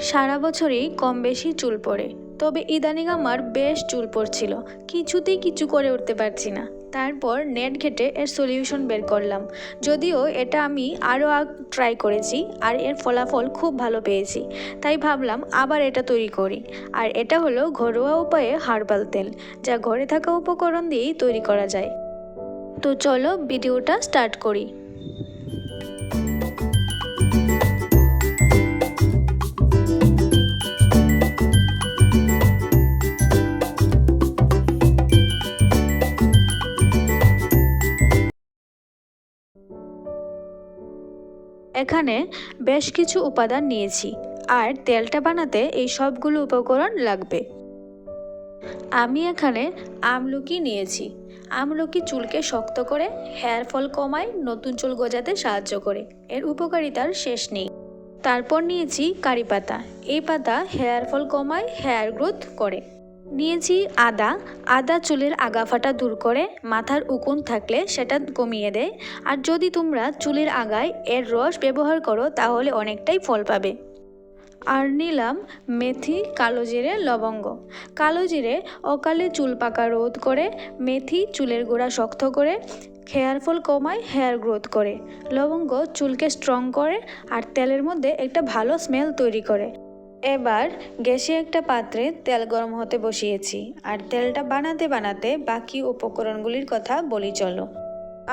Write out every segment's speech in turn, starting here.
সারা বছরই কম বেশি চুল পড়ে, তবে ইদানিং আমার বেশ চুল পড়ছিল, কিছুতেই কিছু করে উঠতে পারছি না। তারপর নেট ঘেটে এর সলিউশন বের করলাম। যদিও এটা আমি আরও ট্রাই করেছি আর এর ফলাফল খুব ভালো পেয়েছি, তাই ভাবলাম আবার এটা তৈরি করি। আর এটা হলো ঘরোয়া উপায়ে হার্বাল তেল, যা ঘরে থাকা উপকরণ দিয়েই তৈরি করা যায়। তো চলো ভিডিওটা স্টার্ট করি। এখানে বেশ কিছু উপাদান নিয়েছি, আর তেলটা বানাতে এই সবগুলো উপকরণ লাগবে। আমি এখানে আমলকি নিয়েছি। আমলকি চুলকে শক্ত করে, হেয়ার ফল কমায়, নতুন চুল গজাতে সাহায্য করে। এর উপকারিতার শেষ নেই। তারপর নিয়েছি কারি পাতা। এই পাতা হেয়ার ফল কমায়, হেয়ার গ্রোথ করে। নিয়েছি আদা। আদা চুলের আগাফাটা দূর করে, মাথার উকুন থাকলে সেটা কমিয়ে দেয়। আর যদি তোমরা চুলের আগায় এর রস ব্যবহার করো তাহলে অনেকটাই ফল পাবে। আর নিলাম মেথি, কালো জিরে, লবঙ্গ। কালো জিরে অকালে চুল পাকা রোধ করে, মেথি চুলের গোড়া শক্ত করে, হেয়ার ফল কমায়, হেয়ার গ্রোথ করে। লবঙ্গ চুলকে স্ট্রং করে আর তেলের মধ্যে একটা ভালো স্মেল তৈরি করে। এবার গ্যাসে একটা পাত্রে তেল গরম হতে বসিয়েছি, আর তেলটা বানাতে বানাতে বাকি উপকরণগুলির কথা বলি চলো।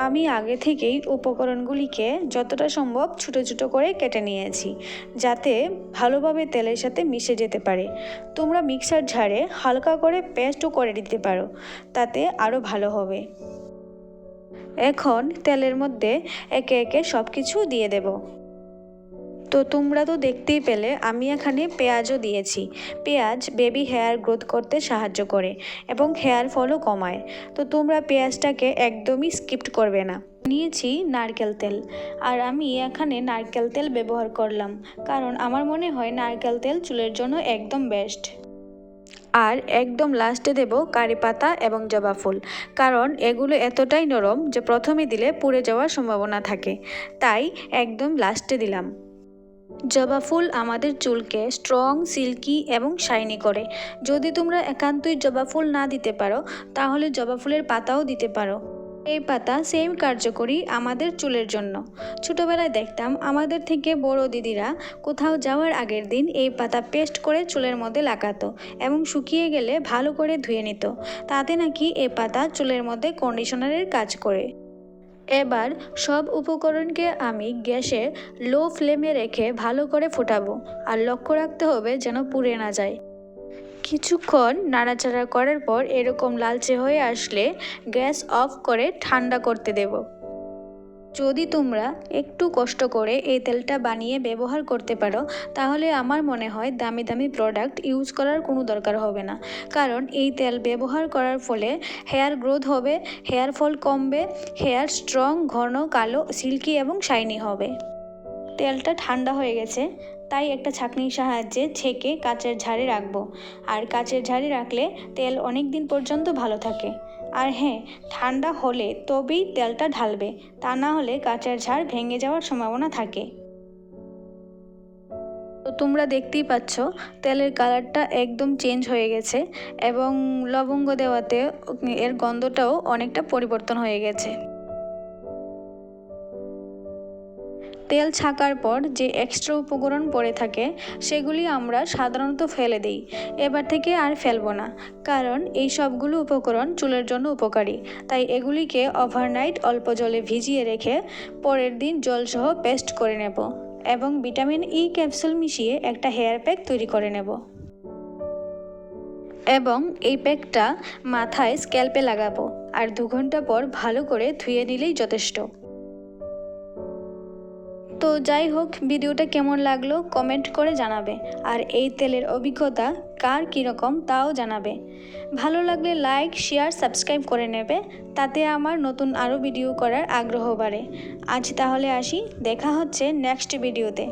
আমি আগে থেকেই উপকরণগুলিকে যতটা সম্ভব ছোটো ছোটো করে কেটে নিয়েছি, যাতে ভালোভাবে তেলের সাথে মিশে যেতে পারে। তোমরা মিক্সার ঝাড়ে হালকা করে পেস্টও করে দিতে পারো, তাতে আরও ভালো হবে। এখন তেলের মধ্যে একে একে সব কিছু দিয়ে দেব। তো তোমরা তো দেখতেই পেলে আমি এখানে পেঁয়াজও দিয়েছি। পেঁয়াজ বেবি হেয়ার গ্রোথ করতে সাহায্য করে এবং হেয়ার ফলও কমায়। তো তোমরা পেঁয়াজটাকে একদমই স্কিপ করবে না। নিয়েছি নারকেল তেল, আর আমি এখানে নারকেল তেল ব্যবহার করলাম, কারণ আমার মনে হয় নারকেল তেল চুলের জন্য একদম বেস্ট। আর একদম লাস্টে দেব কারি পাতা এবং জবা ফুল, কারণ এগুলো এতটাই নরম যে প্রথমে দিলে পুড়ে যাওয়ার সম্ভাবনা থাকে, তাই একদম লাস্টে দিলাম। জবা ফুল আমাদের চুলকে স্ট্রং, সিল্কি এবং শাইনি করে। যদি তোমরা একান্তই জবা ফুল না দিতে পারো তাহলে জবা ফুলের পাতাও দিতে পারো। এই পাতা সেম কার্যকরী আমাদের চুলের জন্য। ছোটোবেলায় দেখতাম আমাদের থেকে বড় দিদিরা কোথাও যাওয়ার আগের দিন এই পাতা পেস্ট করে চুলের মধ্যে লাগাতো এবং শুকিয়ে গেলে ভালো করে ধুয়ে নিত। তাতে নাকি এই পাতা চুলের মধ্যে কন্ডিশনারের কাজ করে। এবার সব উপকরণকে আমি গ্যাসে লো ফ্লেমে রেখে ভালো করে ফোটাবো, আর লক্ষ্য রাখতে হবে যেন পুড়ে না যায়। কিছুক্ষণ নাড়াচাড়া করার পর এরকম লালচে হয়ে আসলে গ্যাস অফ করে ঠান্ডা করতে দেব। যদি তোমরা একটু কষ্ট করে এই তেলটা বানিয়ে ব্যবহার করতে পারো তাহলে আমার মনে হয় দামি দামি প্রোডাক্ট ইউজ করার কোনো দরকার হবে না, কারণ এই তেল ব্যবহার করার ফলে হেয়ার গ্রোথ হবে, হেয়ার ফল কমবে, হেয়ার স্ট্রং, ঘন, কালো, সিল্কি এবং শাইনি হবে। তেলটা ঠান্ডা হয়ে গেছে, তাই একটা ছাঁকনির সাহায্যে ছেঁকে কাচের ঝাড়ে রাখবো। আর কাচের ঝাড়ে রাখলে তেল অনেক দিন পর্যন্ত ভালো থাকে। আর হ্যাঁ, ঠান্ডা হলে তবেই তেলটা ঢালবে, তা না হলে কাচের ঝাড় ভেঙে যাওয়ার সম্ভাবনা থাকে। তো তোমরা দেখতেই পাচ্ছ তেলের কালারটা একদম চেঞ্জ হয়ে গেছে এবং লবঙ্গ দেওয়াতে এর গন্ধটাও অনেকটা পরিবর্তন হয়ে গেছে। তেল ছাকার পর যে এক্সট্রা উপকরণ পড়ে থাকে সেগুলি আমরা সাধারণত ফেলে দিই। এবার থেকে আর ফেলবো না, কারণ এই সবগুলো উপকরণ চুলের জন্য উপকারী। তাই এগুলিকে ওভারনাইট অল্প জলে ভিজিয়ে রেখে পরের দিন জলসহ পেস্ট করে নেব এবং ভিটামিন ই ক্যাপসুল মিশিয়ে একটা হেয়ার প্যাক তৈরি করে নেব। এবং এই প্যাকটা মাথায় স্ক্যাল্পে লাগাবো, আর 2 ঘন্টা পর ভালো করে ধুয়ে নিলেই যথেষ্ট। তো যাই হোক, ভিডিওটা কেমন লাগলো কমেন্ট করে জানাবে, আর এই তেলের অভিজ্ঞতা কার কীরকম তাও জানাবে। ভালো লাগলে লাইক, শেয়ার, সাবস্ক্রাইব করে নেবে, তাতে আমার নতুন আরও ভিডিও করার আগ্রহ বাড়ে। আজ তাহলে আসি, দেখা হচ্ছে নেক্সট ভিডিওতে।